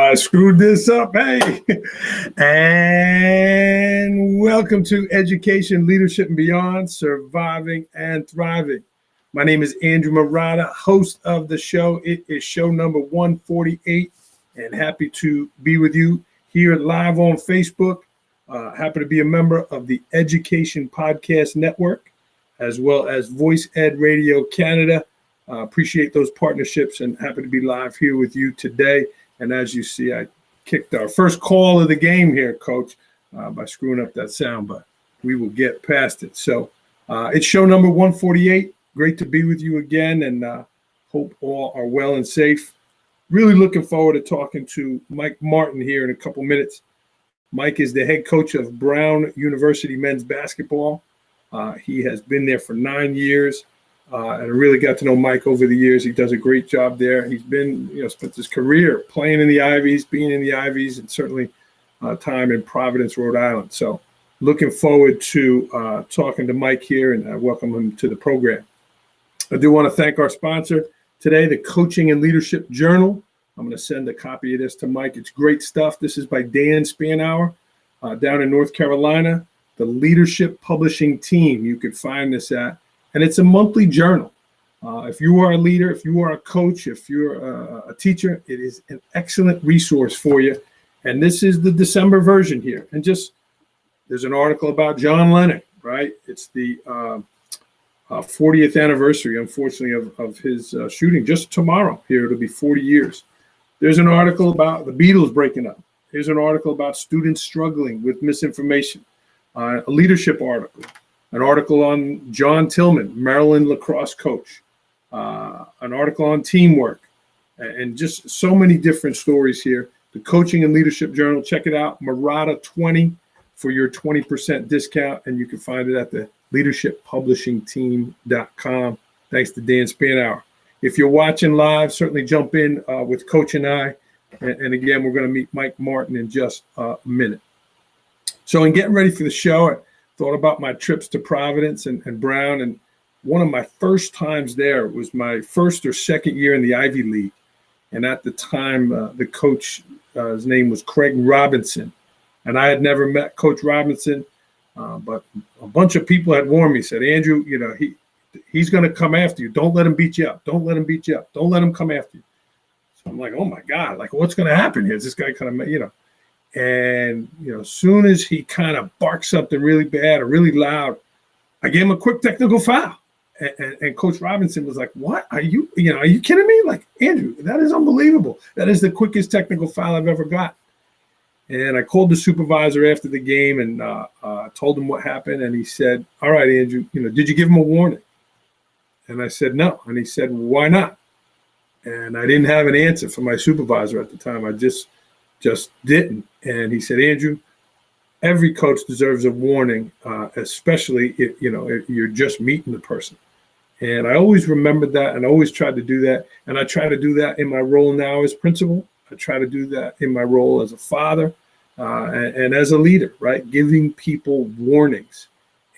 I screwed this up. Hey, and welcome to Education, Leadership, and Beyond, Surviving and Thriving. My name is Andrew Murata, host of the show. It is show number 148, and happy to be with you here live on Facebook. Happy to be a member of the Education Podcast Network, as well as Voice Ed Radio Canada. Appreciate those partnerships and happy to be live here with you today. And as you see, I kicked our first call of the game here, Coach, by screwing up that sound, but we will get past it. So it's show number 148. Great to be with you again, and hope all are well and safe. Really looking forward to talking to Mike Martin here in a couple minutes. Mike is the head coach of Brown University men's basketball. He has been there for 9 years. And I really got to know Mike over the years. He does a great job there. He's been, spent his career playing in the Ivies, being in the Ivies, and certainly time in Providence, Rhode Island. So looking forward to talking to Mike here, and I welcome him to the program. I do want to thank our sponsor today, the Coaching and Leadership Journal. I'm going to send a copy of this to Mike. It's great stuff. This is by Dan Spanauer down in North Carolina, the Leadership Publishing Team. You could find this at. And it's a monthly journal. If you are a leader, if you are a coach, if you're a teacher, it is an excellent resource for you. And this is the December version here. And there's an article about John Lennon, right? It's the 40th anniversary, unfortunately, of his shooting. Just tomorrow here, it'll be 40 years. There's an article about the Beatles breaking up. There's an article about students struggling with misinformation, a leadership article. An article on John Tillman, Maryland lacrosse coach, an article on teamwork, and just so many different stories here. The Coaching and Leadership Journal, check it out, Murata20 for your 20% discount, and you can find it at the leadershippublishingteam.com. Thanks to Dan Spanauer. If you're watching live, certainly jump in with Coach and I. And again, we're going to meet Mike Martin in just a minute. So in getting ready for the show, thought about my trips to Providence and Brown, and one of my first times there was my first or second year in the Ivy League. And at the time, the coach, his name was Craig Robinson. And I had never met Coach Robinson, but a bunch of people had warned me, said, Andrew, he's going to come after you. Don't let him beat you up. Don't let him beat you up. Don't let him come after you. So I'm like, oh, my God, like, what's going to happen here? Is this guy kind of, And, as soon as he kind of barked something really bad or really loud, I gave him a quick technical foul. And Coach Robinson was like, what? Are you kidding me? Like, Andrew, that is unbelievable. That is the quickest technical foul I've ever got. And I called the supervisor after the game and told him what happened. And he said, all right, Andrew, did you give him a warning? And I said, no. And he said, why not? And I didn't have an answer from my supervisor at the time. I just didn't. And he said, Andrew, every coach deserves a warning, especially if you're just meeting the person. And I always remembered that and always tried to do that. And I try to do that in my role now as principal. I try to do that in my role as a father and as a leader, right? Giving people warnings.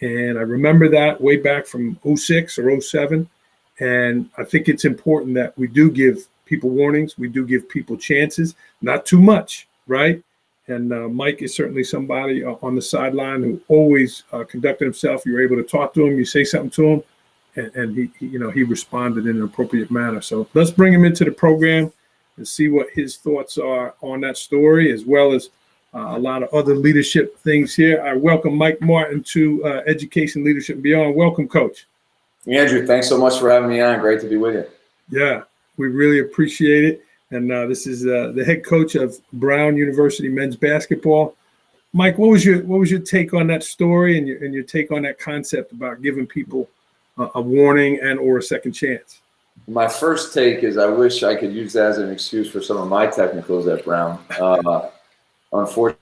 And I remember that way back from 06 or 07. And I think it's important that we do give people warnings. We do give people chances, not too much, right? And Mike is certainly somebody on the sideline who always conducted himself. You were able to talk to him, you say something to him, and he responded in an appropriate manner. So let's bring him into the program and see what his thoughts are on that story, as well as a lot of other leadership things here. I welcome Mike Martin to Education, Leadership, and Beyond. Welcome, Coach. Andrew, thanks so much for having me on. Great to be with you. Yeah. We really appreciate it. And this is the head coach of Brown University men's basketball. Mike, what was your take on that story and your take on that concept about giving people a warning and or a second chance? My first take is I wish I could use that as an excuse for some of my technicals at Brown. Unfortunately,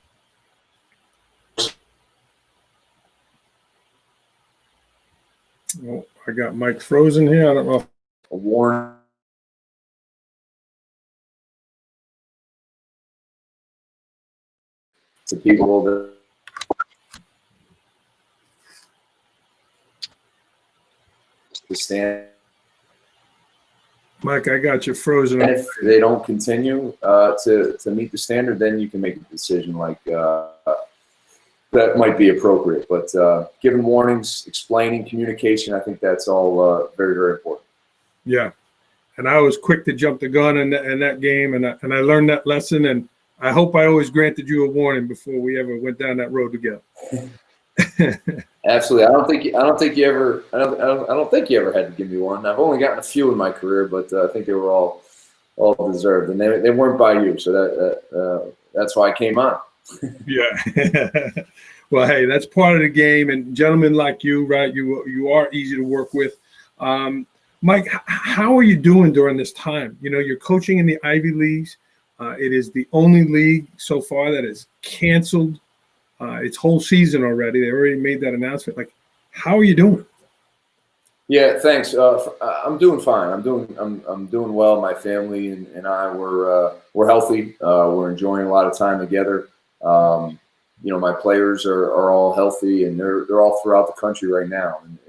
well, I got Mike frozen here. I don't know. A warning. To people that stand Mike, I got you frozen. And if they don't continue to meet the standard, then you can make a decision like that might be appropriate. But giving warnings, explaining, communication, I think that's all very, very important. Yeah. And I was quick to jump the gun in that game, and I learned that lesson. And I hope I always granted you a warning before we ever went down that road together. Absolutely. I don't think you ever had to give me one. I've only gotten a few in my career, but I think they were all deserved, and they weren't by you. So that's why I came on. Yeah. Well, hey, that's part of the game, and gentlemen like you, right? You are easy to work with. Mike, how are you doing during this time? You know, you're coaching in the Ivy Leagues. It is the only league so far that has canceled its whole season already. They already made that announcement. Like, how are you doing? Yeah, thanks. I'm doing fine. I'm doing well. My family and I we're healthy. We're enjoying a lot of time together. You know, my players are all healthy, and they're all throughout the country right now. And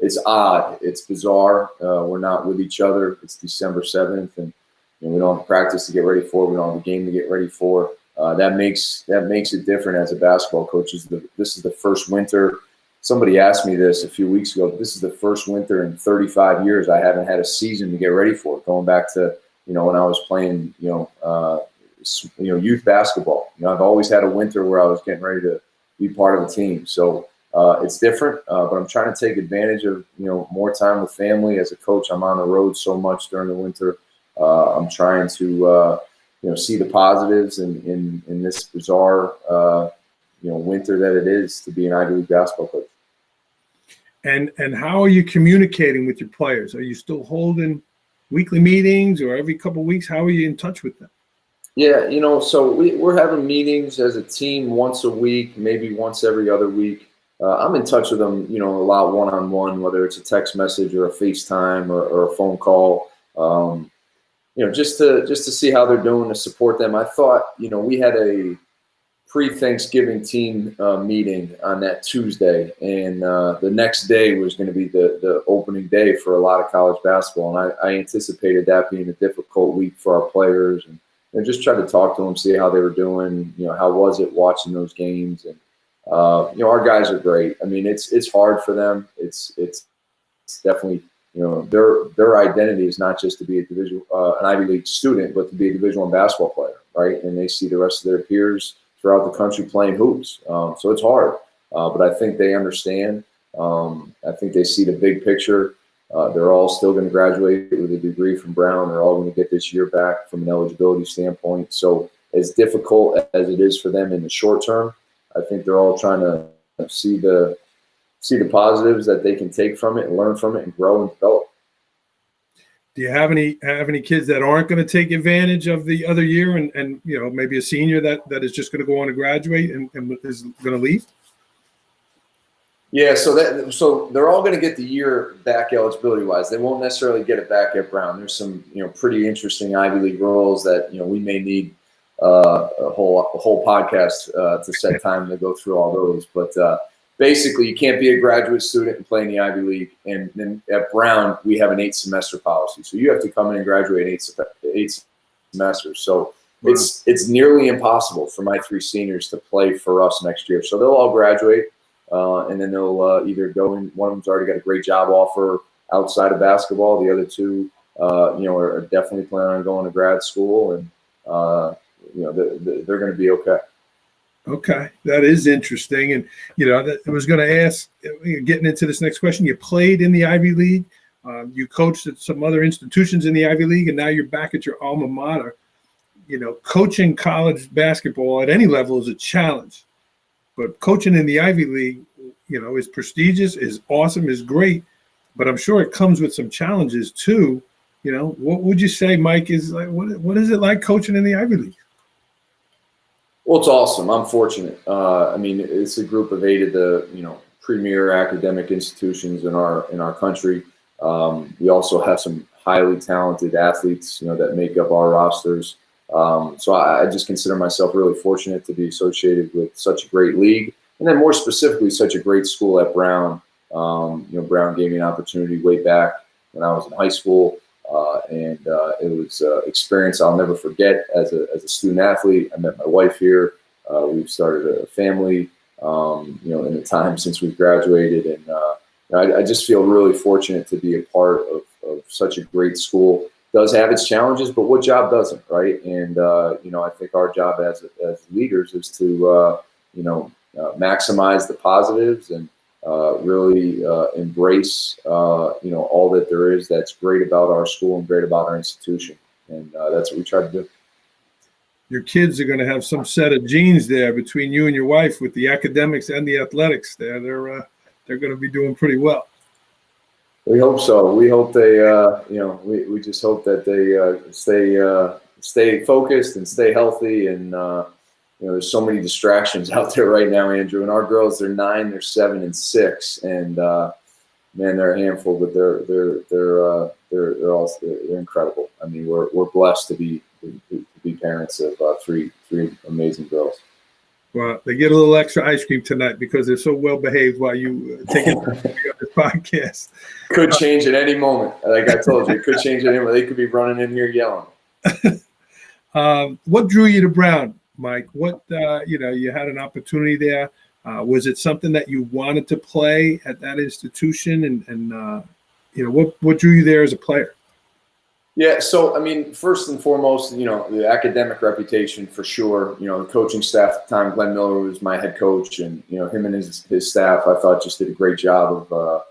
it's odd. It's bizarre. We're not with each other. It's December 7th, and you know, we don't have practice to get ready for. We don't have a game to get ready for. That makes it different as a basketball coach. This is the first winter. Somebody asked me this a few weeks ago. This is the first winter in 35 years I haven't had a season to get ready for. Going back to, you know, when I was playing, youth basketball. You know, I've always had a winter where I was getting ready to be part of a team. So it's different, but I'm trying to take advantage of, you know, more time with family. As a coach, I'm on the road so much during the winter. I'm trying to see the positives in this bizarre winter that it is to be an Ivy League basketball coach. And how are you communicating with your players? Are you still holding weekly meetings or every couple of weeks? How are you in touch with them? Yeah, you know, so we're having meetings as a team once a week, maybe once every other week. I'm in touch with them, you know, a lot one-on-one, whether it's a text message or a FaceTime or a phone call. You know, just to see how they're doing, to support them. I thought, you know, we had a pre-Thanksgiving team meeting on that Tuesday, and the next day was going to be the opening day for a lot of college basketball, and I anticipated that being a difficult week for our players, and just tried to talk to them, see how they were doing, you know, how was it watching those games, and you know, our guys are great. I mean, it's hard for them. It's definitely, you know, their identity is not just to be an Ivy League student, but to be a Division I basketball player, right? And they see the rest of their peers throughout the country playing hoops. So it's hard, but I think they understand. I think they see the big picture. They're all still going to graduate with a degree from Brown. They're all going to get this year back from an eligibility standpoint. So as difficult as it is for them in the short term, I think they're all trying to see the positives that they can take from it and learn from it and grow and develop. Do you have any kids that aren't going to take advantage of the other year and you know, maybe a senior that is just going to go on to graduate and is going to leave? Yeah, so they're all going to get the year back eligibility wise. They won't necessarily get it back at Brown. There's some, you know, pretty interesting Ivy League rules that, you know, we may need a whole podcast to set time to go through all those. But basically, you can't be a graduate student and play in the Ivy League. And then at Brown, we have an 8-semester policy. So you have to come in and graduate 8 semesters. So it's nearly impossible for my 3 seniors to play for us next year. So they'll all graduate, and then they'll either go in. One of them's already got a great job offer outside of basketball. The other 2, you know, are definitely planning on going to grad school, and you know, they're going to be okay. Okay, that is interesting. And, you know, I was going to ask, getting into this next question, you played in the Ivy League, you coached at some other institutions in the Ivy League, and now you're back at your alma mater. You know, coaching college basketball at any level is a challenge, but coaching in the Ivy League, you know, is prestigious, is awesome, is great, but I'm sure it comes with some challenges too. You know, what would you say, Mike, is like, what is it like coaching in the Ivy League? Well, it's awesome. I'm fortunate. I mean, it's a group of 8 of the, you know, premier academic institutions in our country. We also have some highly talented athletes, you know, that make up our rosters. So I just consider myself really fortunate to be associated with such a great league, and then more specifically, such a great school at Brown. You know, Brown gave me an opportunity way back when I was in high school. It was an experience I'll never forget as a student athlete. I met my wife here. We've started a family, in the time since we've graduated. And I just feel really fortunate to be a part of such a great school. It does have its challenges, but what job doesn't, right? And, I think our job as leaders is to, maximize the positives and really embrace, all that there is that's great about our school and great about our institution. And that's what we try to do. Your kids are going to have some set of genes there between you and your wife with the academics and the athletics there. They're going to be doing pretty well. We hope so. We hope they, we just hope that they stay focused and stay healthy. And, there's so many distractions out there right now, Andrew. And our girls, they're 9, they're 7, and 6. And, man, they're a handful, but they're incredible. I mean, we're blessed to be parents of three amazing girls. Well, they get a little extra ice cream tonight because they're so well behaved while you take it on this podcast. Could change at any moment. Like I told you, it could change at any moment. They could be running in here yelling. What drew you to Brown, Mike? What you had an opportunity there. Was it something that you wanted to play at that institution? And what drew you there as a player? Yeah, so, I mean, first and foremost, the academic reputation for sure. The coaching staff at the time, Glenn Miller was my head coach, and, him and his staff, I thought, just did a great job of,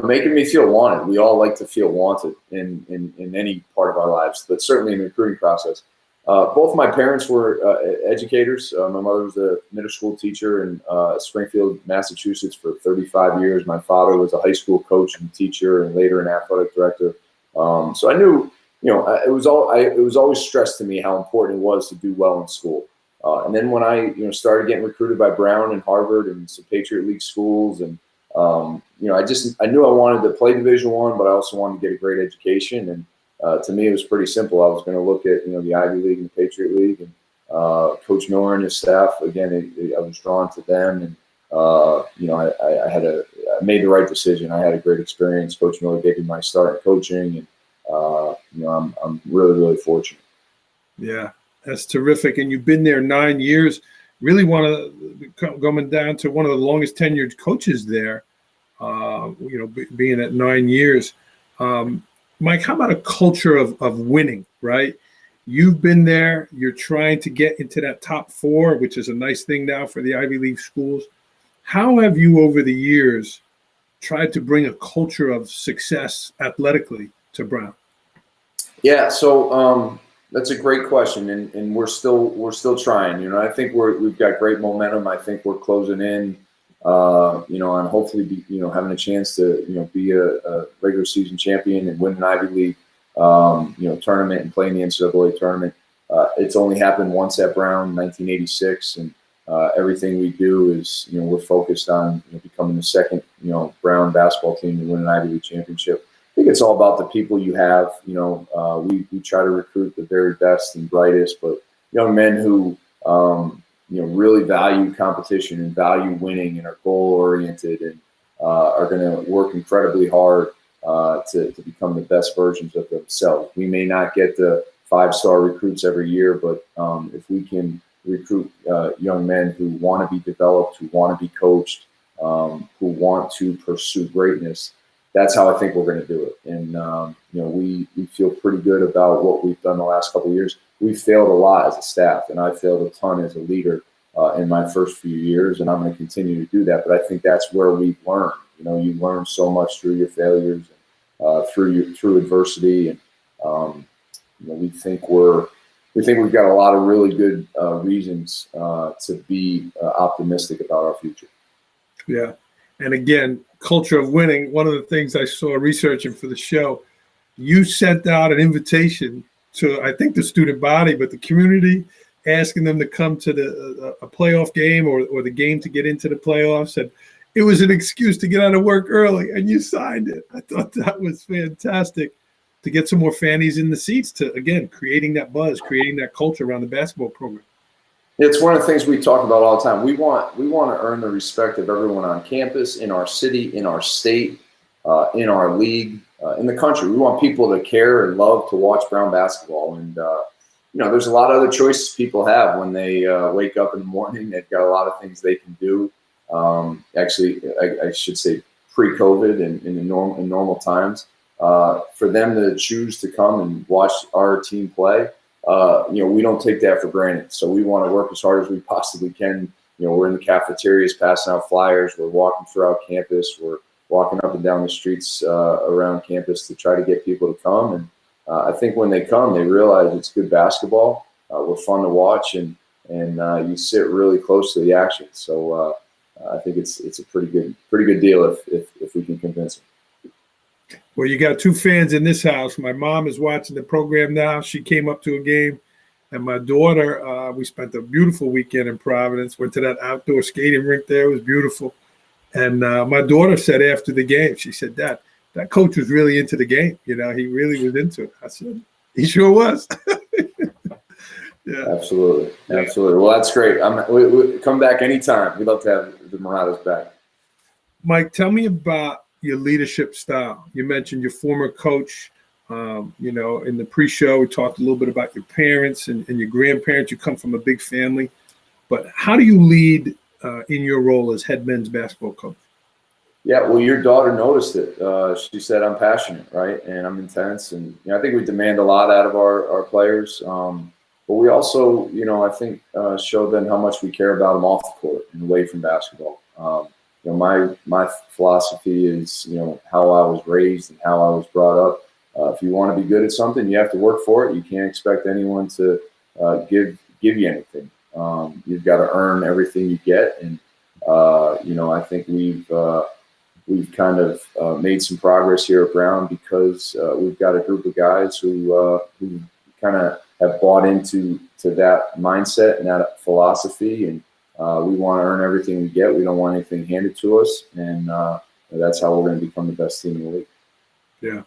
making me feel wanted. We all like to feel wanted in any part of our lives, but certainly in the recruiting process. Both my parents were educators. My mother was a middle school teacher in Springfield, Massachusetts for 35 years. My father was a high school coach and teacher and later an athletic director. So I knew, it was always stressed to me how important it was to do well in school. And then when I, started getting recruited by Brown and Harvard and some Patriot League schools, and I knew I wanted to play Division I, but I also wanted to get a great education. And to me, it was pretty simple. I was going to look at the Ivy League and the Patriot League, and Coach Miller and his staff. Again, I was drawn to them, and I made the right decision. I had a great experience. Coach Miller gave me my start in coaching, and I'm really, really fortunate. Yeah, that's terrific. And you've been there 9 years. Really going down to one of the longest tenured coaches there. Being at 9 years. Mike, how about a culture of winning? Right, you've been there. You're trying to get into that top 4, which is a nice thing now for the Ivy League schools. How have you, over the years, tried to bring a culture of success athletically to Brown? Yeah, so that's a great question, and we're still trying. I think we've got great momentum. I think we're closing in, on hopefully having a chance to be a regular season champion and win an Ivy League tournament and play in the NCAA tournament. It's only happened once at Brown, 1986, and everything we do is we're focused on becoming the second Brown basketball team to win an Ivy League championship. I think it's all about the people you have. We try to recruit the very best and brightest, but young men who really value competition and value winning and are goal oriented and are going to work incredibly hard to become the best versions of themselves. We may not get the 5-star recruits every year, but if we can recruit young men who want to be developed, who want to be coached, who want to pursue greatness, that's how I think we're going to do it. And, we feel pretty good about what we've done the last couple of years. We failed a lot as a staff, and I failed a ton as a leader in my first few years, and I'm going to continue to do that. But I think that's where we've learned. You learn so much through your failures, and through adversity, and we think we've got a lot of really good reasons to be optimistic about our future. Yeah. And again, culture of winning. One of the things I saw researching for the show, you sent out an invitation to, I think, the student body, but the community, asking them to come to a playoff game or the game to get into the playoffs. And it was an excuse to get out of work early, and you signed it. I thought that was fantastic to get some more fannies in the seats to, again, creating that buzz, creating that culture around the basketball program. It's one of the things we talk about all the time. We want to earn the respect of everyone on campus, in our city, in our state, in our league. in the country. We want people to care and love to watch Brown basketball. And, there's a lot of other choices people have when they wake up in the morning. They've got a lot of things they can do. Actually, I should say pre-COVID and in normal times. For them to choose to come and watch our team play, we don't take that for granted. So we want to work as hard as we possibly can. We're in the cafeterias passing out flyers. We're walking throughout campus. We're walking up and down the streets around campus to try to get people to come. And I think when they come, they realize it's good basketball. We're fun to watch, and you sit really close to the action. So I think it's a pretty good deal if we can convince them. Well, you got two fans in this house. My mom is watching the program now. She came up to a game, and my daughter. We spent a beautiful weekend in Providence. Went to that outdoor skating rink there. It was beautiful. And my daughter said after the game, she said, "Dad, that coach was really into the game. He really was into it." I said, "He sure was." Yeah, absolutely. Well, that's great. We come back anytime. We'd love to have the Muradas back. Mike, tell me about your leadership style. You mentioned your former coach. In the pre-show, we talked a little bit about your parents and your grandparents. You come from a big family. But how do you lead in your role as head men's basketball coach? Yeah, well, your daughter noticed it. She said, "I'm passionate, right? And I'm intense." And I think we demand a lot out of our players. But we also, I think, show them how much we care about them off the court and away from basketball. My philosophy is, how I was raised and how I was brought up. If you want to be good at something, you have to work for it. You can't expect anyone to give you anything. You've got to earn everything you get. And I think we've kind of made some progress here at Brown because we've got a group of guys who kind of have bought into that mindset and that philosophy, and we want to earn everything we get. We don't want anything handed to us, and that's how we're going to become the best team in the league. Yeah,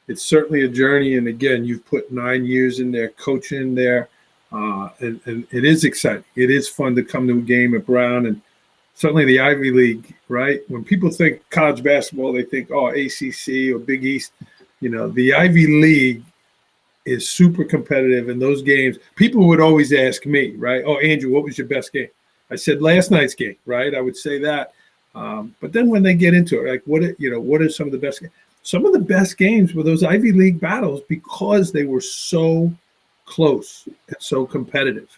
it's certainly a journey, and again, you've put 9 years in there, coaching there, and it is exciting. It is fun to come to a game at Brown, and certainly the Ivy League, right? When people think college basketball, they think, ACC or Big East. The Ivy League is super competitive in those games. People would always ask me, right? "Oh, Andrew, what was your best game?" I said last night's game, right? I would say that. But then when they get into it, like what are some of the best games? Some of the best games were those Ivy League battles because they were so close and so competitive.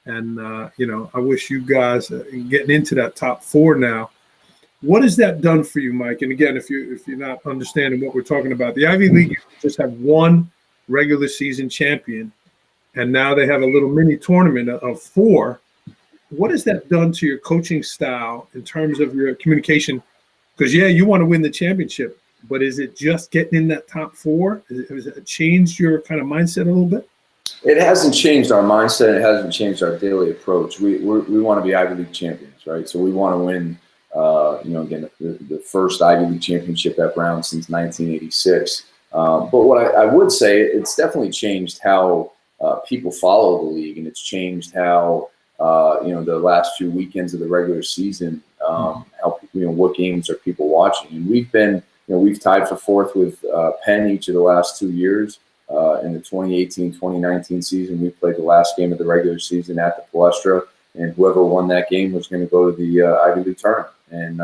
And I wish you guys getting into that top 4 now. What has that done for you, Mike? And again, if you're not understanding what we're talking about, the Ivy League just have one regular season champion, and now they have a little mini tournament of 4. What has that done to your coaching style in terms of your communication? Because you want to win the championship, but is it just getting in that top 4? Has it changed your kind of mindset a little bit? It hasn't changed our mindset. It hasn't changed our daily approach. We want to be Ivy League champions, right? So we want to win. Again, the first Ivy League championship at Brown since 1986. But what I would say, it's definitely changed how people follow the league, and it's changed how the last few weekends of the regular season, how what games are people watching. And we've tied for 4th with Penn each of the last 2 years. In the 2018-2019 season, we played the last game of the regular season at the Palestra, and whoever won that game was going to go to the Ivy League tournament. And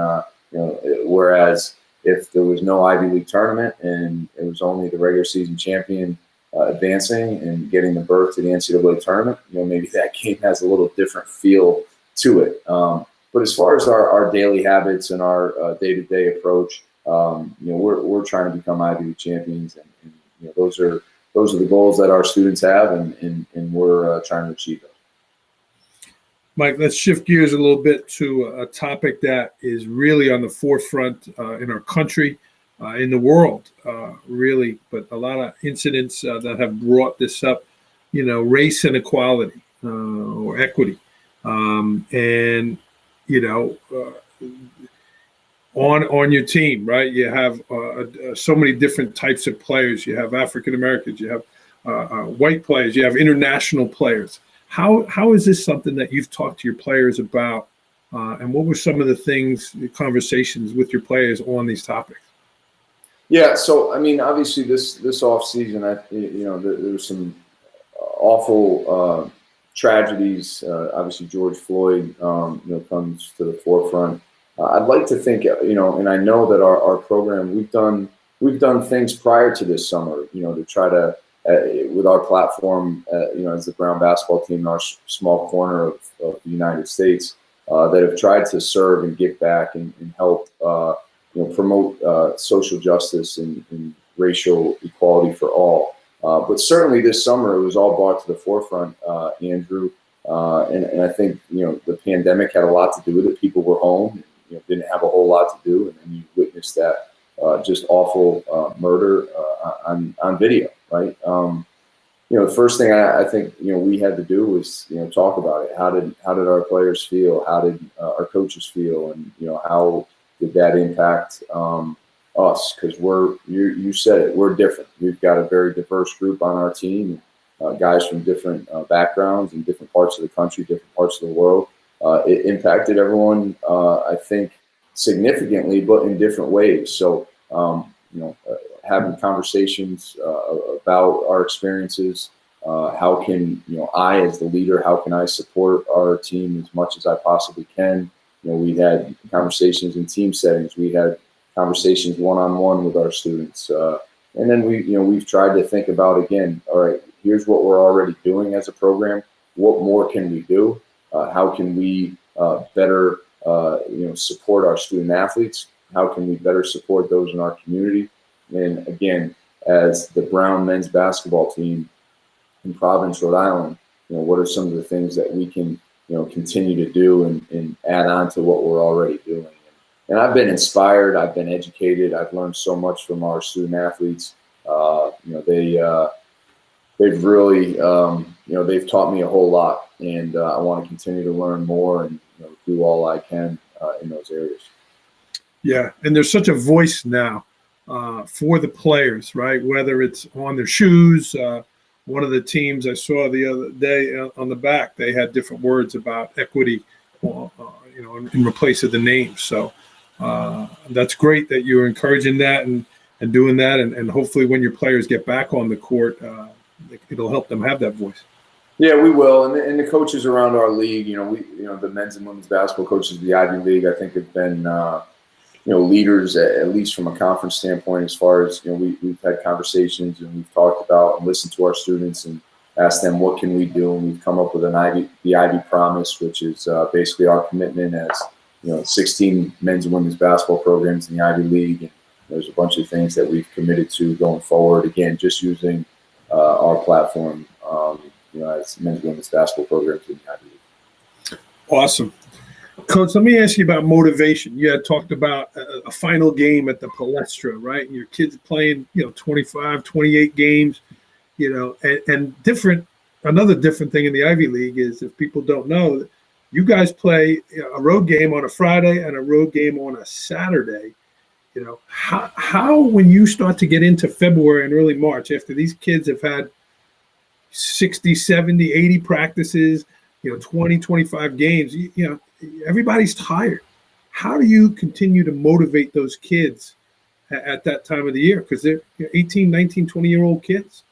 whereas if there was no Ivy League tournament and it was only the regular season champion advancing and getting the berth to the NCAA tournament, maybe that game has a little different feel to it. But as far as our daily habits and our day-to-day approach, we're trying to become Ivy League champions, and those are the goals that our students have, and we're trying to achieve those. Mike, let's shift gears a little bit to a topic that is really on the forefront in our country, in the world, really, but a lot of incidents that have brought this up, race inequality or equity. And, on your team, right, you have so many different types of players. You have African Americans, you have white players, you have international players. How is this something that you've talked to your players about, and what were some of the conversations with your players on these topics? Yeah, so I mean, obviously this off season, there was some awful tragedies. Obviously, George Floyd, comes to the forefront. I'd like to think, and I know that our program, we've done things prior to this summer, to try to with our platform, as the Brown basketball team in our small corner of the United States, that have tried to serve and give back and help, promote social justice and racial equality for all. But certainly this summer, it was all brought to the forefront, Andrew. And I think, the pandemic had a lot to do with it. People were home, and, didn't have a whole lot to do. And then you witnessed that just awful murder on video, right? The first thing I think, we had to do was, talk about it. How did our players feel? How did our coaches feel? And, how did that impact us? Because you said it, we're different. We've got a very diverse group on our team, guys from different backgrounds in different parts of the country, different parts of the world. It impacted everyone, I think, significantly, but in different ways. So, having conversations about our experiences. How can, I, as the leader, how can I support our team as much as I possibly can? We had conversations in team settings. We had conversations one-on-one with our students. And then we've tried to think about, again, all right, here's what we're already doing as a program. What more can we do? How can we better, support our student athletes? How can we better support those in our community? And again, as the Brown men's basketball team in Providence, Rhode Island, what are some of the things that we can, continue to do and add on to what we're already doing? And I've been inspired. I've been educated. I've learned so much from our student athletes. They've really, they've taught me a whole lot, and I want to continue to learn more and do all I can in those areas. Yeah, and there's such a voice now for the players, right? Whether it's on their shoes. One of the teams I saw the other day on the back, they had different words about equity, in replace of the names. So that's great that you're encouraging that and doing that, and hopefully when your players get back on the court, it'll help them have that voice. Yeah, we will, and the coaches around our league, the men's and women's basketball coaches of the Ivy League, I think have been, leaders at least from a conference standpoint. As far as we've had conversations and we've talked about and listened to our students and asked them what can we do, and we've come up with the Ivy Promise, which is basically our commitment as 16 men's and women's basketball programs in the Ivy League. And there's a bunch of things that we've committed to going forward. Again, just using our platform, as men's and women's basketball programs in the Ivy League. Awesome. Coach, let me ask you about motivation. You had talked about a final game at the Palestra, right? And your kids playing, 25, 28 games, and different. Another different thing in the Ivy League is, if people don't know, you guys play a road game on a Friday and a road game on a Saturday. How when you start to get into February and early March, after these kids have had 60, 70, 80 practices, 20, 25 games, everybody's tired. How do you continue to motivate those kids at that time of the year? Because they're 18, 19, 20-year-old kids.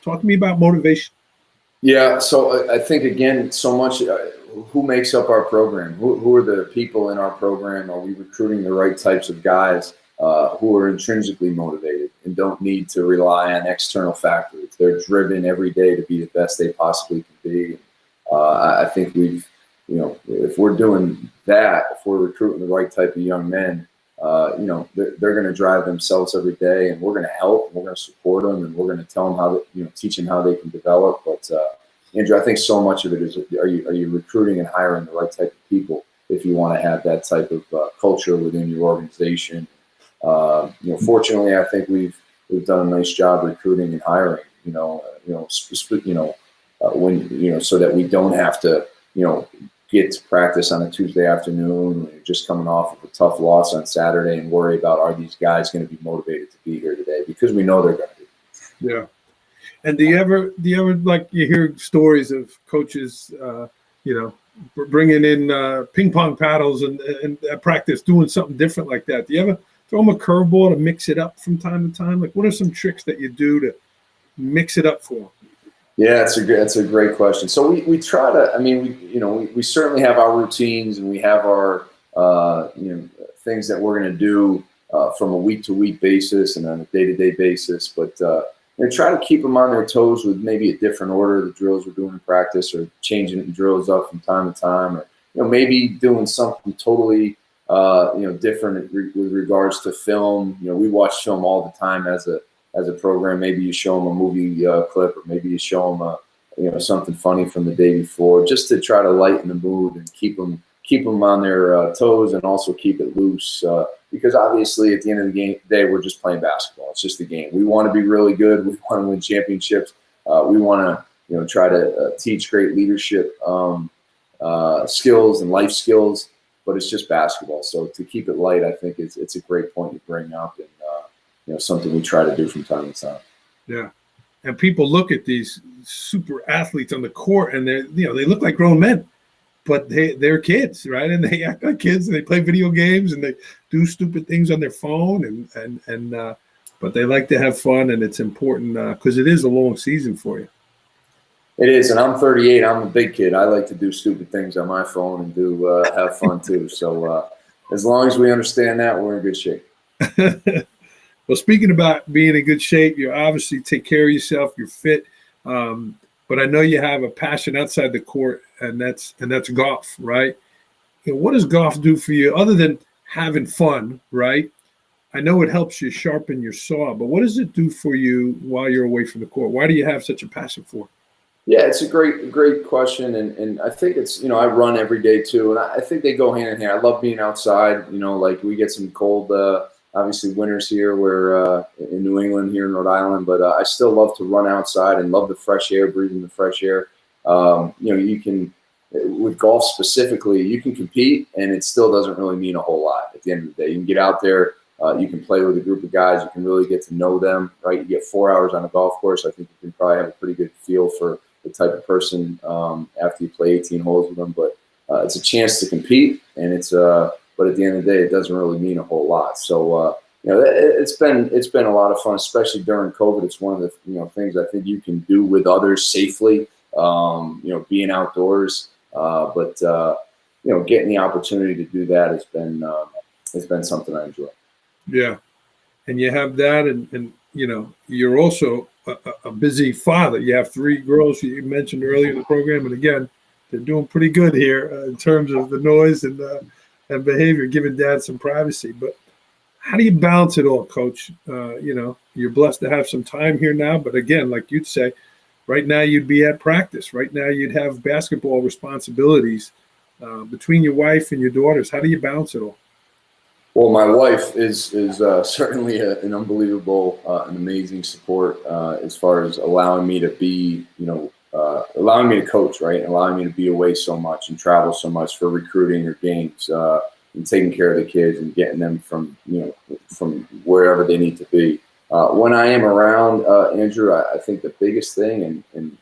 Talk to me about motivation. Yeah, so I think, again, so much who makes up our program? Who are the people in our program? Are we recruiting the right types of guys who are intrinsically motivated and don't need to rely on external factors? They're driven every day to be the best they possibly can be. I think we've, if we're doing that, if we're recruiting the right type of young men, they're going to drive themselves every day, and we're going to help, we're going to support them, and we're going to tell them how to, teach them how they can develop. But Andrew, I think so much of it is, are you recruiting and hiring the right type of people if you want to have that type of culture within your organization? Fortunately, I think we've done a nice job recruiting and hiring. So that we don't have to, get to practice on a Tuesday afternoon when you're just coming off of a tough loss on Saturday and worry about, are these guys going to be motivated to be here today? Because we know they're going to be. Yeah. And do you ever like, you hear stories of coaches, bringing in ping pong paddles and practice, doing something different like that? Do you throw them a curveball to mix it up from time to time? Like, what are some tricks that you do to mix it up for them? Yeah, that's a great question. So we try to. I mean, we certainly have our routines and we have our things that we're going to do from a week-to-week basis and on a day-to-day basis. But try to keep them on their toes with maybe a different order of the drills we're doing in practice, or changing the drills up from time to time, or maybe doing something totally different with regards to film. We watch film all the time as a program. Maybe you show them a movie clip, or maybe you show them something funny from the day before, just to try to lighten the mood and keep them on their toes, and also keep it loose. Because obviously, at the end of the day, we're just playing basketball. It's just a game. We want to be really good. We want to win championships. We want to try to teach great leadership skills and life skills. But it's just basketball. So to keep it light, I think it's a great point to bring up, and something we try to do from time to time. Yeah, and people look at these super athletes on the court, and they look like grown men, but they're kids, right? And they act like kids, and they play video games, and they do stupid things on their phone, and but they like to have fun, and it's important because it is a long season for you. It is, and I'm 38. I'm a big kid. I like to do stupid things on my phone and do have fun too. So as long as we understand that, we're in good shape. Well, speaking about being in good shape, you obviously take care of yourself. You're fit, but I know you have a passion outside the court, and that's golf, right? What does golf do for you other than having fun, right? I know it helps you sharpen your saw, but what does it do for you while you're away from the court? Why do you have such a passion for it? Yeah, it's a great question, and I think it's I run every day too, and I think they go hand in hand. I love being outside. Like we get some cold, obviously winters here. We're in New England here in Rhode Island, but I still love to run outside and love the fresh air, breathing the fresh air. You can, with golf specifically, you can compete, and it still doesn't really mean a whole lot at the end of the day. You can get out there, you can play with a group of guys, you can really get to know them, right? You get 4 hours on a golf course. I think you can probably have a pretty good feel for the type of person after you play 18 holes with them. But it's a chance to compete, and but at the end of the day, it doesn't really mean a whole lot. So it's been a lot of fun, especially during COVID. It's one of the things I think you can do with others safely. Being outdoors, but getting the opportunity to do that has been something I enjoy. Yeah, and you have that, and you're also a busy father. You have 3 girls you mentioned earlier in the program, and again, they're doing pretty good here in terms of the noise and behavior, giving dad some privacy. But how do you balance it all, Coach? You're blessed to have some time here now, but again, like you'd say, right now you'd be at practice. Right now you'd have basketball responsibilities between your wife and your daughters. How do you balance it all? Well, my wife is certainly an unbelievable, an amazing support as far as allowing me to be, allowing me to coach, right? Allowing me to be away so much and travel so much for recruiting or games, and taking care of the kids and getting them from wherever they need to be. When I am around, Andrew, I think the biggest thing, and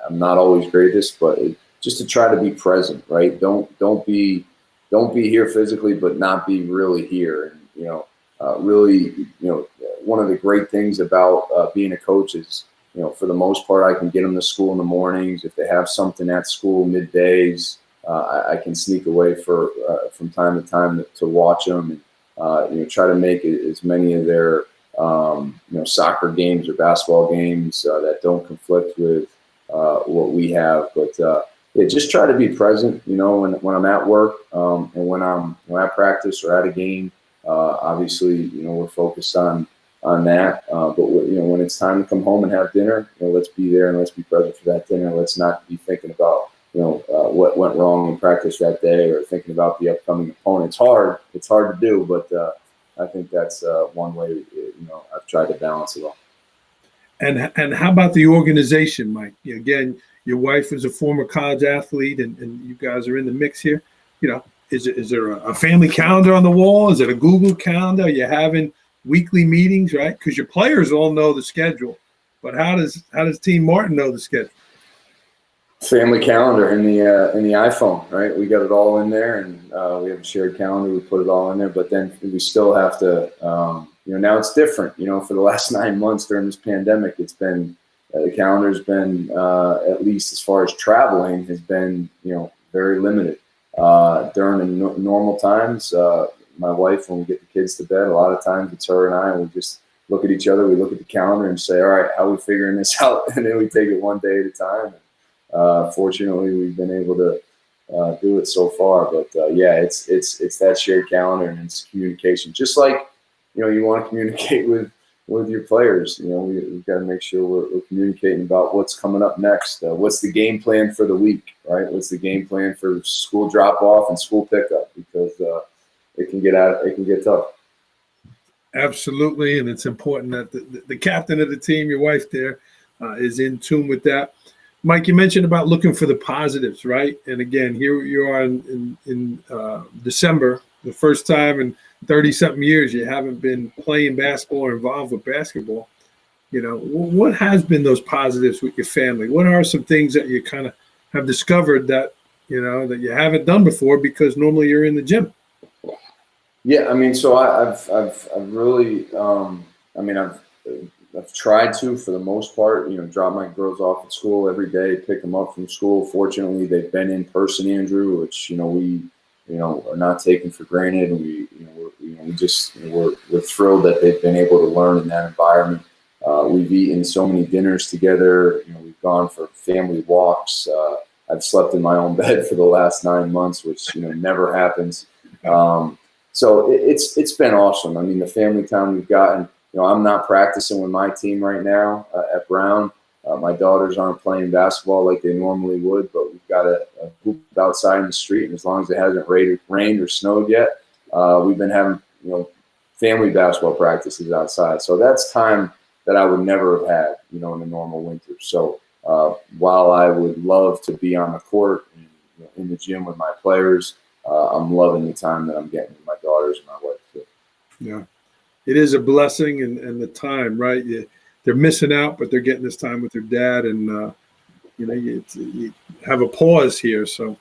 I'm not always great at this, but just to try to be present, right? Don't be here physically, but not be really here. And one of the great things about being a coach is, for the most part, I can get them to school in the mornings. If they have something at school middays, I can sneak away from time to time to watch them, and try to make as many of their soccer games or basketball games that don't conflict with what we have. But just try to be present, when I'm at work, and when I'm at practice or at a game. Obviously, we're focused on that. But when it's time to come home and have dinner, let's be there and let's be present for that dinner. Let's not be thinking about what went wrong in practice that day, or thinking about the upcoming opponent. It's hard to do, but I think that's one way I've tried to balance it all. And how about the organization, Mike? Again, your wife is a former college athlete, and you guys are in the mix here. Is there a family calendar on the wall? Is it a Google calendar? Are you having weekly meetings, right? Because your players all know the schedule, but how does Team Martin know the schedule? Family calendar in the iPhone, right? We got it all in there, and we have a shared calendar. We put it all in there, but then we still have to, now it's different. For the last 9 months during this pandemic, it's been the calendar's been at least as far as traveling has been, very limited. During the normal times, my wife, when we get the kids to bed, a lot of times it's her and I, and we just look at each other. We look at the calendar and say, "All right, how are we figuring this out?" And then we take it one day at a time. Fortunately, we've been able to do it so far, but it's that shared calendar and it's communication. Just like you want to communicate with your players. We've got to make sure we're communicating about what's coming up next. What's the game plan for the week, right? What's the game plan for school drop off and school pickup? Because it can get tough. Absolutely, and it's important that the captain of the team, your wife there, is in tune with that. Mike, you mentioned about looking for the positives, right? And again, here you are in December, the first time in 30-something years you haven't been playing basketball or involved with basketball. What has been those positives with your family? What are some things that you kind of have discovered that that you haven't done before because normally you're in the gym? Yeah, so I've really, I've tried to, for the most part, drop my girls off at school every day, pick them up from school. Fortunately, they've been in person, Andrew, which we are not taken for granted. We're thrilled that they've been able to learn in that environment. We've eaten so many dinners together. We've gone for family walks. I've slept in my own bed for the last 9 months, which never happens. So it's been awesome. The family time we've gotten. I'm not practicing with my team right now at Brown. My daughters aren't playing basketball like they normally would, but we've got a hoop outside in the street, and as long as it hasn't rained or snowed yet, we've been having family basketball practices outside. So that's time that I would never have had, in a normal winter. So while I would love to be on the court and in the gym with my players, I'm loving the time that I'm getting with my daughters and my wife too. Yeah. It is a blessing and the time, right? They're missing out, but they're getting this time with their dad, and you have a pause here, so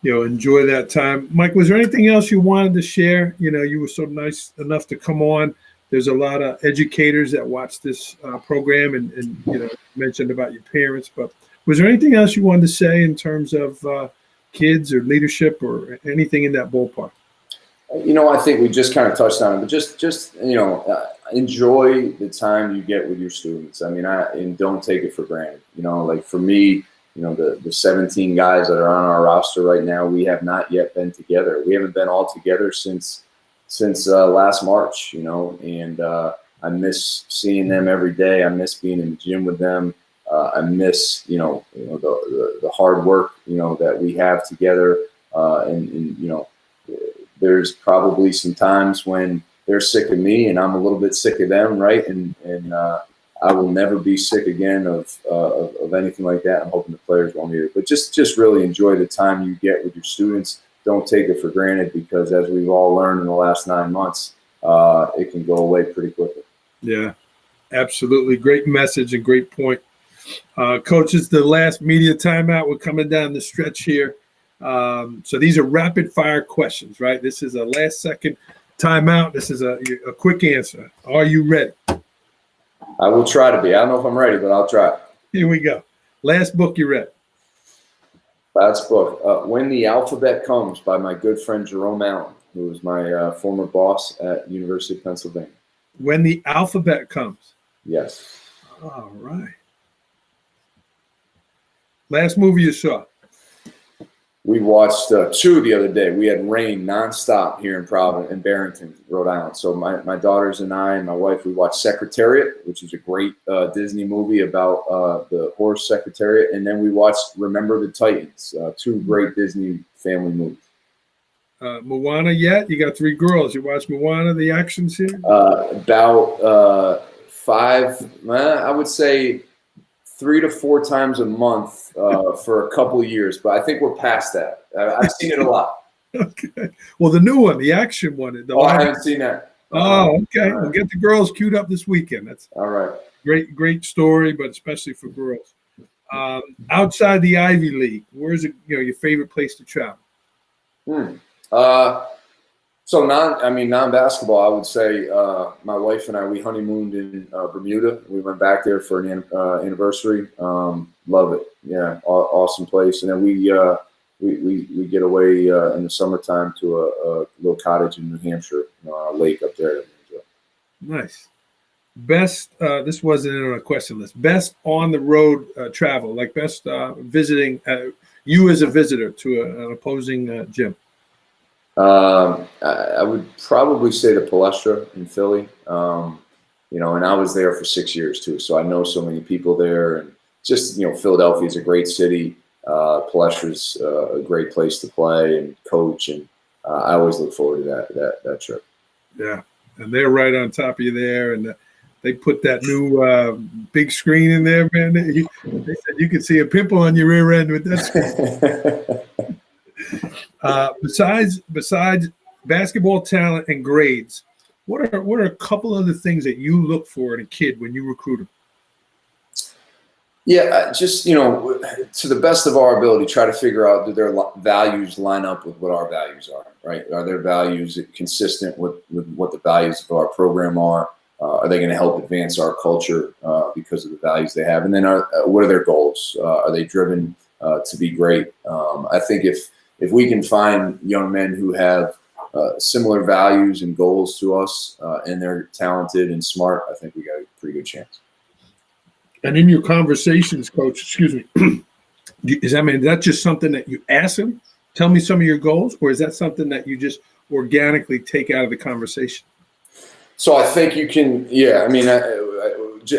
enjoy that time. Mike, was there anything else you wanted to share? You were so nice enough to come on. There's a lot of educators that watch this program, and mentioned about your parents, but was there anything else you wanted to say in terms of kids or leadership or anything in that ballpark? I think we just kind of touched on it, but just enjoy the time you get with your students. And don't take it for granted. Like for me, the 17 guys that are on our roster right now, we have not yet been together. We haven't been all together since last March. And I miss seeing them every day. I miss being in the gym with them. I miss the hard work that we have together. There's probably some times when they're sick of me and I'm a little bit sick of them, right? And I will never be sick again of anything like that. I'm hoping the players won't either. But just really enjoy the time you get with your students. Don't take it for granted, because as we've all learned in the last 9 months, it can go away pretty quickly. Yeah, absolutely. Great message and great point. Coach, it's the last media timeout. We're coming down the stretch here. So these are rapid fire questions, right? This is a last second timeout. This is a quick answer. Are you ready? I will try to be. I don't know if I'm ready, but I'll try. Here we go. Last book you read? Last book, When the Alphabet Comes, by my good friend Jerome Allen, who was my former boss at University of Pennsylvania. When the Alphabet Comes? Yes. All right. Last movie you saw? We watched two the other day. We had rain nonstop here in Barrington, Rhode Island. So my daughters and I and my wife, we watched Secretariat, which is a great Disney movie about the horse Secretariat. And then we watched Remember the Titans, two great Disney family movies. Moana yet? You got 3 girls. You watch Moana, the action scene? About 5, I would say 3 to 4 times a month for a couple of years, but I think we're past that. I've seen it a lot. Okay. Well, the new one, the action one. I haven't seen that. Oh, okay. We'll get the girls queued up this weekend. That's all right. Great story, but especially for girls. Outside the Ivy League, where's your favorite place to travel? So non-basketball, I would say my wife and I, we honeymooned in Bermuda. We went back there for an anniversary. Love it. Yeah, awesome place. And then we get away in the summertime to a little cottage in New Hampshire, a lake up there. Nice. Best, this wasn't in a question list. Best on the road travel, like best visiting, you as a visitor to an opposing gym. I would probably say the Palestra in Philly, and I was there for 6 years too. So I know so many people there, and just, Philadelphia is a great city. Palestra's a great place to play and coach. And I always look forward to that trip. Yeah. And they're right on top of you there. And they put that new big screen in there, man. They said you could see a pimple on your rear end with that screen. Besides basketball talent and grades, what are a couple other things that you look for in a kid when you recruit them? Yeah, just, to the best of our ability, try to figure out, do their values line up with what our values are, right? Are their values consistent with what the values of our program are? Are they going to help advance our culture because of the values they have? And then what are their goals? Are they driven to be great? I think if we can find young men who have similar values and goals to us, and they're talented and smart, I think we got a pretty good chance. And in your conversations, Coach, excuse me, is that just something that you ask them? Tell me some of your goals, or is that something that you just organically take out of the conversation? So I think you can, yeah.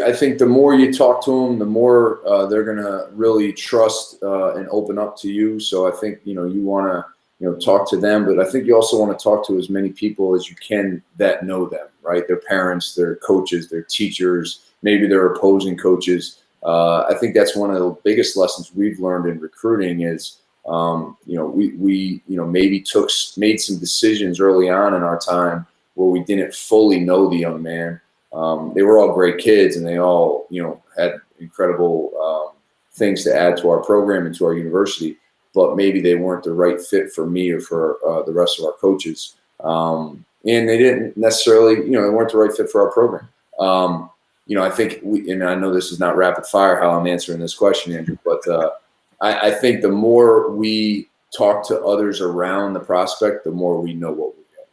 I think the more you talk to them, the more they're gonna really trust and open up to you. So I think you want to talk to them, but I think you also want to talk to as many people as you can that know them, right? Their parents, their coaches, their teachers, maybe their opposing coaches. I think that's one of the biggest lessons we've learned in recruiting is, we maybe made some decisions early on in our time where we didn't fully know the young man. They were all great kids, and they all, had incredible things to add to our program and to our university, but maybe they weren't the right fit for me or for the rest of our coaches. And they didn't necessarily, they weren't the right fit for our program. I think and I know this is not rapid fire how I'm answering this question, Andrew, but I think the more we talk to others around the prospect, the more we know what we get.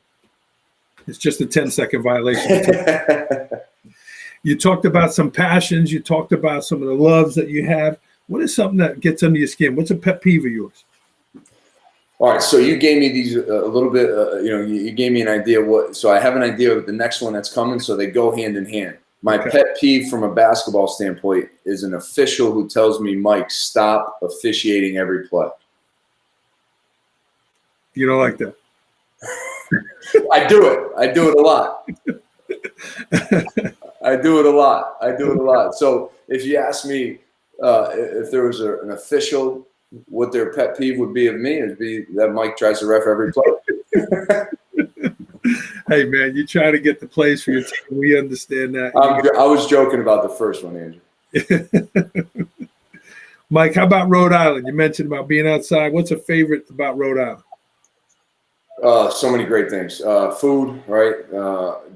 It's just a 10-second violation. You talked about some passions. You talked about some of the loves that you have. What is something that gets under your skin? What's a pet peeve of yours? All right, so you gave me these a little bit, you gave me an idea so I have an idea of the next one that's coming, so they go hand in hand. My pet peeve from a basketball standpoint is an official who tells me, Mike, stop officiating every play. You don't like that? I do it. I do it a lot. I do it a lot. So if you ask me if there was an official, what their pet peeve would be of me, it'd be that Mike tries to ref every play. Hey, man, you try to get the plays for your team. We understand that. I was joking about the first one, Andrew. Mike, how about Rhode Island? You mentioned about being outside. What's a favorite about Rhode Island? So many great things. Food, right?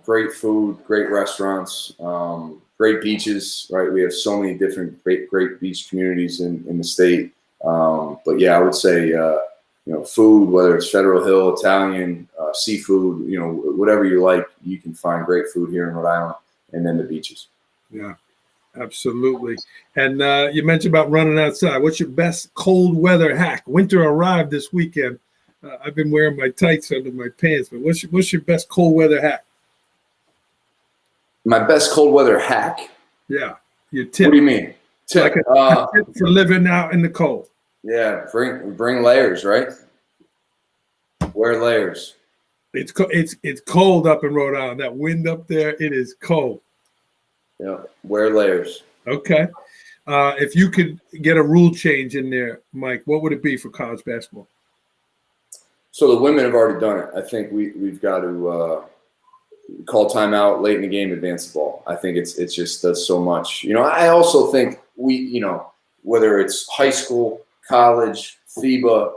Great food, great restaurants, great beaches, right? We have so many different great beach communities in the state. But yeah, I would say, food, whether it's Federal Hill, Italian, seafood, whatever you like, you can find great food here in Rhode Island, and then the beaches. Yeah, absolutely. And you mentioned about running outside. What's your best cold weather hack? Winter arrived this weekend. I've been wearing my tights under my pants, but what's your best cold weather hack? My best cold weather hack? Yeah, your tip. What do you mean? Tip. Like a tip for living out in the cold. Yeah, bring layers, right? Wear layers. It's cold up in Rhode Island. That wind up there, it is cold. Yeah, wear layers. Okay. If you could get a rule change in there, Mike, what would it be for college basketball? So the women have already done it. I think we've got to call timeout late in the game, advance the ball. I think it's just does so much. I also think whether it's high school, college, FIBA,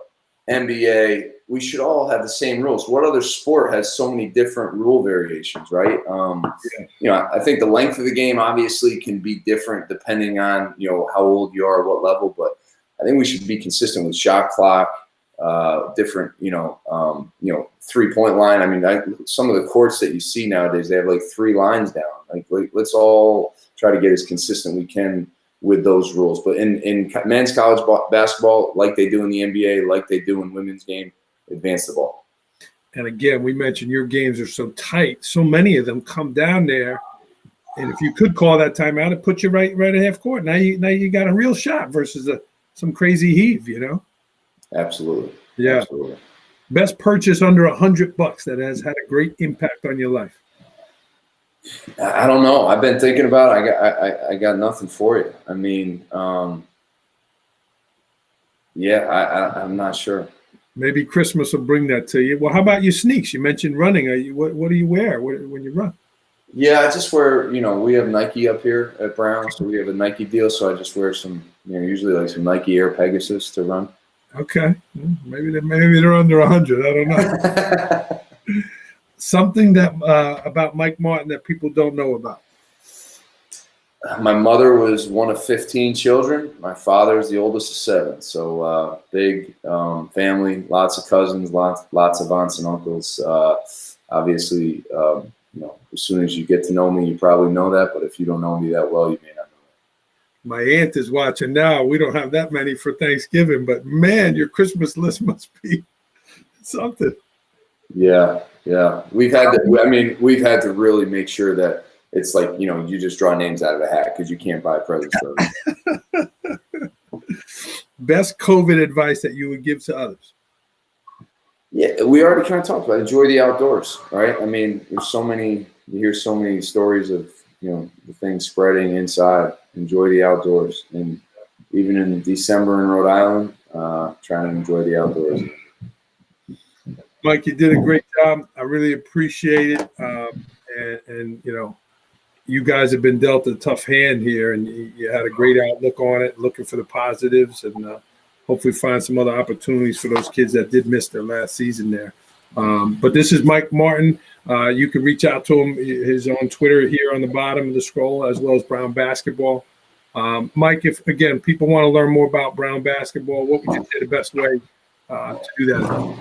NBA, we should all have the same rules. What other sport has so many different rule variations, right? I think the length of the game obviously can be different depending on, how old you are, what level, but I think we should be consistent with shot clock, different, 3-point line. I mean, some of the courts that you see nowadays, they have like 3 lines down. Like, let's all try to get as consistent we can with those rules. But in men's college basketball, like they do in the NBA, like they do in women's game, advance the ball. And again, we mentioned your games are so tight. So many of them come down there. And if you could call that timeout, it put you right at half court. Now you got a real shot versus some crazy heave, Absolutely. Yeah. Absolutely. Best purchase under $100 that has had a great impact on your life. I don't know. I've been thinking about it. I got nothing for you. I mean, I'm not sure. Maybe Christmas will bring that to you. Well, how about your sneaks? You mentioned running. What do you wear when you run? Yeah, I just wear, we have Nike up here at Brown, so we have a Nike deal. So I just wear some, usually like some Nike Air Pegasus to run. Okay. Maybe they're under 100. I don't know. Something that about Mike Martin that people don't know about. My mother was one of 15 children. My father is the oldest of 7. So big family, lots of cousins, lots of aunts and uncles. Obviously, as soon as you get to know me, you probably know that. But if you don't know me that well, you may not know that. My aunt is watching now. We don't have that many for Thanksgiving, but man, your Christmas list must be something. Yeah. We've had to really make sure that it's like, you just draw names out of a hat because you can't buy presents for them. Best COVID advice that you would give to others? Yeah, we already kind of talked about enjoy the outdoors, right? I mean, you hear so many stories of, the things spreading inside. Enjoy the outdoors. And even in December in Rhode Island, trying to enjoy the outdoors. Mike, you did a great job. I really appreciate it. And you guys have been dealt a tough hand here, and you had a great outlook on it, looking for the positives, and hopefully find some other opportunities for those kids that did miss their last season there. But this is Mike Martin. You can reach out to him. He's on Twitter here on the bottom of the scroll, as well as Brown Basketball. Mike, if, again, people want to learn more about Brown Basketball, what would you say the best way to do that?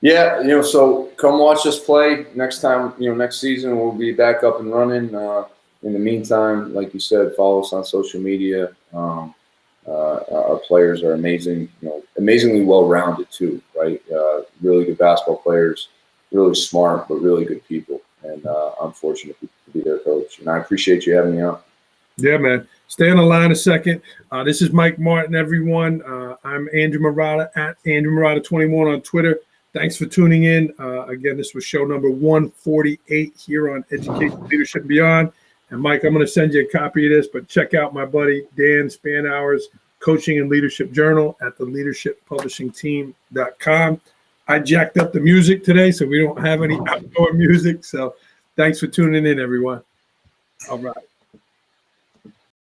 Yeah, so come watch us play next time. Next season we'll be back up and running. In the meantime, like you said, follow us on social media. Our players are amazing, amazingly well-rounded too, right? Really good basketball players, really smart, but really good people. And I'm fortunate to be their coach. And I appreciate you having me on. Yeah, man. Stay on the line a second. This is Mike Martin, everyone. I'm Andrew Murata at Andrew Murata21 on Twitter. Thanks for tuning in. Again, this was show number 148 here on Education, Leadership, and Beyond. And Mike, I'm going to send you a copy of this, but check out my buddy Dan Spanhour's Coaching and Leadership Journal at the leadershippublishingteam.com. I jacked up the music today, so we don't have any outdoor music. So thanks for tuning in, everyone. All right.